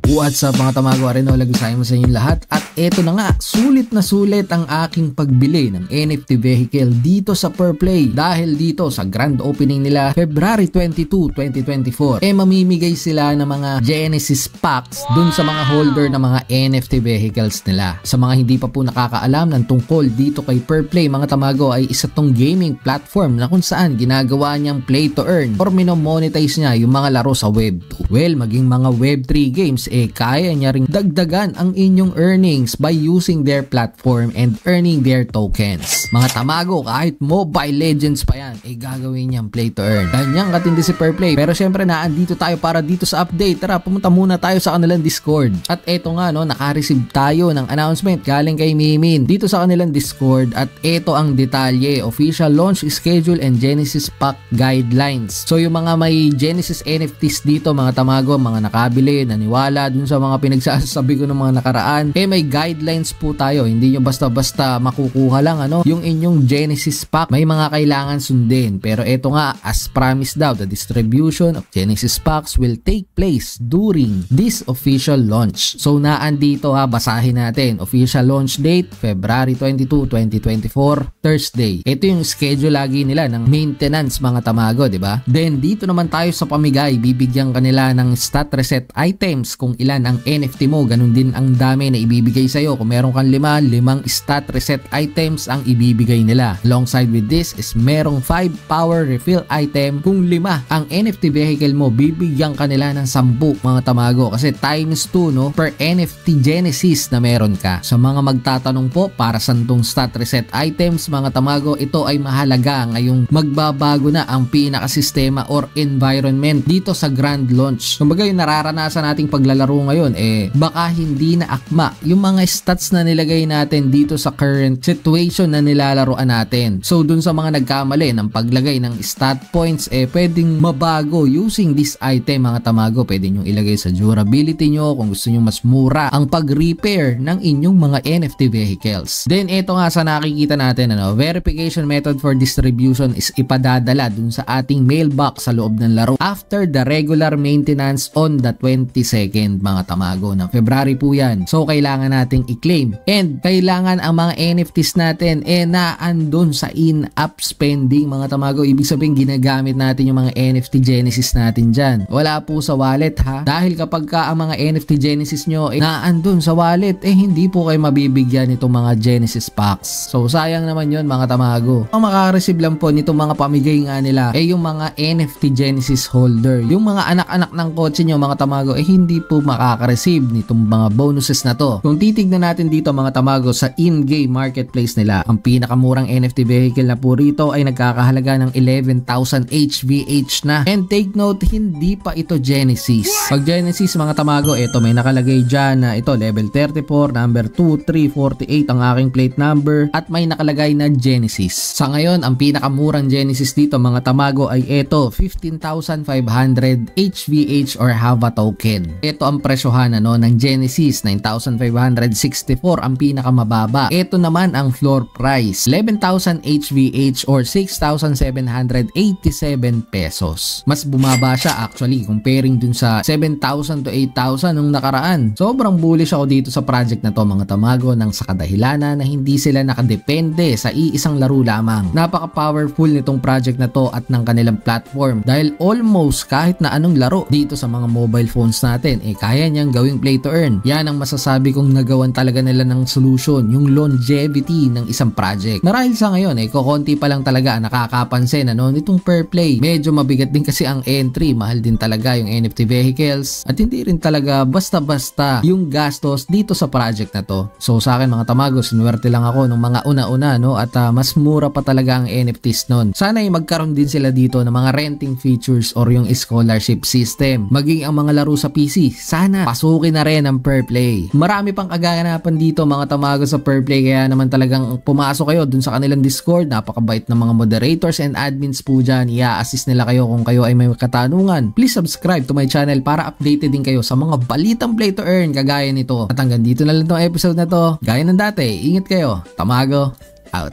What's up mga tamago, Areno, lagusay mo sa inyong lahat. At eto na nga, sulit na sulit ang aking pagbili ng NFT vehicle dito sa Perplay. Dahil dito sa grand opening nila February 22, 2024, mamimigay sila ng mga Genesis packs dun sa mga holder ng mga NFT vehicles nila. Sa mga hindi pa po nakakaalam ng tungkol dito kay Perplay mga tamago, ay isa tong gaming platform na kung saan ginagawa niyang play to earn or minomonetize niya yung mga laro sa Web 2. Well, maging mga Web 3 games, kaya niya ring dagdagan ang inyong earnings by using their platform and earning their tokens. Mga tamago, kahit Mobile Legends pa yan, gagawin niyang play to earn. Ganyang katindi si Perplay. Pero syempre naandito tayo para dito sa update. Tara, pumunta muna tayo sa kanilang Discord. At eto nga, naka-receive tayo ng announcement galing kay Mimin dito sa kanilang Discord. At eto ang detalye: official launch schedule and Genesis pack guidelines. So yung mga may Genesis NFTs dito mga tamago, mga nakabili, naniwala dun sa mga pinagsasabi ko ng mga nakaraan, may guidelines po tayo. Hindi nyo basta-basta makukuha lang yung inyong Genesis pack. May mga kailangan sundin. Pero eto nga, as promised daw, the distribution of Genesis packs will take place during this official launch. So naandito basahin natin. Official launch date, February 22, 2024, Thursday. Ito yung schedule lagi nila ng maintenance mga tamago, di ba? Then dito naman tayo sa pamigay. Bibigyan kanila ng stat reset items kung ilan ang NFT mo. Ganun din ang dami na ibibigay sa'yo. Kung meron kang limang stat reset items ang ibibigay nila. Alongside with this is merong 5 power refill item. Kung 5 ang NFT vehicle mo, bibigyan kanila ng 10 mga tamago. Kasi times 2 per NFT Genesis na meron ka. Sa mga magtatanong po para sa tong stat reset items mga tamago, ito ay mahalaga ngayong magbabago na ang pinakasistema or environment dito sa grand launch. Kumbaga yung nararanasan nating paglalaro ngayon, baka hindi na akma yung mga stats na nilagay natin dito sa current situation na nilalaroan natin. So dun sa mga nagkamali ng paglagay ng stat points, pwedeng mabago using this item mga tamago. Pwede nyo ilagay sa durability nyo kung gusto nyo mas mura ang pag-repair ng inyong mga NFT vehicles. Then ito nga sa nakikita natin, verification method for distribution is ipadadala dun sa ating mailbox sa loob ng laro after the regular maintenance on the 22nd mga tamago ng February po yan. So kailangan nating i-claim and kailangan ang mga NFTs natin naandun sa in-app spending mga tamago. Ibig sabihin ginagamit natin yung mga NFT Genesis natin dyan. Wala po sa wallet dahil kapag ang mga NFT Genesis nyo naandun sa wallet, hindi po kayo mabibigyan itong mga Genesis packs. So sayang naman yun mga tamago. Ang makareceive lang po nitong mga pamigay nga nila yung mga NFT Genesis holder. Yung mga anak-anak ng kotse nyo mga tamago hindi po makaka-receive nitong mga bonuses na to. Kung titignan natin dito mga tamago sa in-game marketplace nila, ang pinakamurang NFT vehicle na po rito ay nagkakahalaga ng 11,000 HVH na. And take note, hindi pa ito Genesis. Pag Genesis mga tamago, ito may nakalagay dyan na ito level 34, number 2348 ang aking plate number at may nakalagay na Genesis. Sa ngayon, ang pinakamurang Genesis dito mga tamago ay ito, 15,500 HVH or HAVA token. Ito ang presyohan ng Genesis, 9,564 ang pinakamababa. Ito naman ang floor price, 11,000 HVH or 6,787 pesos. Mas bumaba siya actually comparing dun sa 7,000 to 8,000 nung nakaraan. Sobrang bullish ako dito sa project na to mga tamago nang sa kadahilanan na hindi sila nakadepende sa iisang laro lamang. Napaka-powerful nitong project na to at ng kanilang platform dahil almost kahit na anong laro dito sa mga mobile phones natin kaya niyang gawing play to earn. Yan ang masasabi kong nagawan talaga nila ng solution, yung longevity ng isang project. Marahil sa ngayon kokonti pa lang talaga nakakapansin nitong Perplay. Medyo mabigat din kasi ang entry, mahal din talaga yung NFT vehicles at hindi rin talaga basta-basta yung gastos dito sa project na to. So sa akin mga tamago, sinuwerte lang ako nung mga una-una at mas mura pa talaga ang NFTs nun. Sana magkaroon din sila dito ng mga renting features or yung scholarship system. Maging ang mga laro sa PC, sana pasukin na rin ang Perplay. Marami pang kaganapan dito mga tamago sa Perplay, kaya naman talagang pumasok kayo dun sa kanilang Discord. Napakabait ng mga moderators and admins po dyan. I-assist nila kayo kung kayo ay may katanungan. Please subscribe to my channel para updated din kayo sa mga balitang play to earn kagaya nito. At hanggang dito na lang tong episode na to. Gaya ng dati, ingat kayo. Tamago out.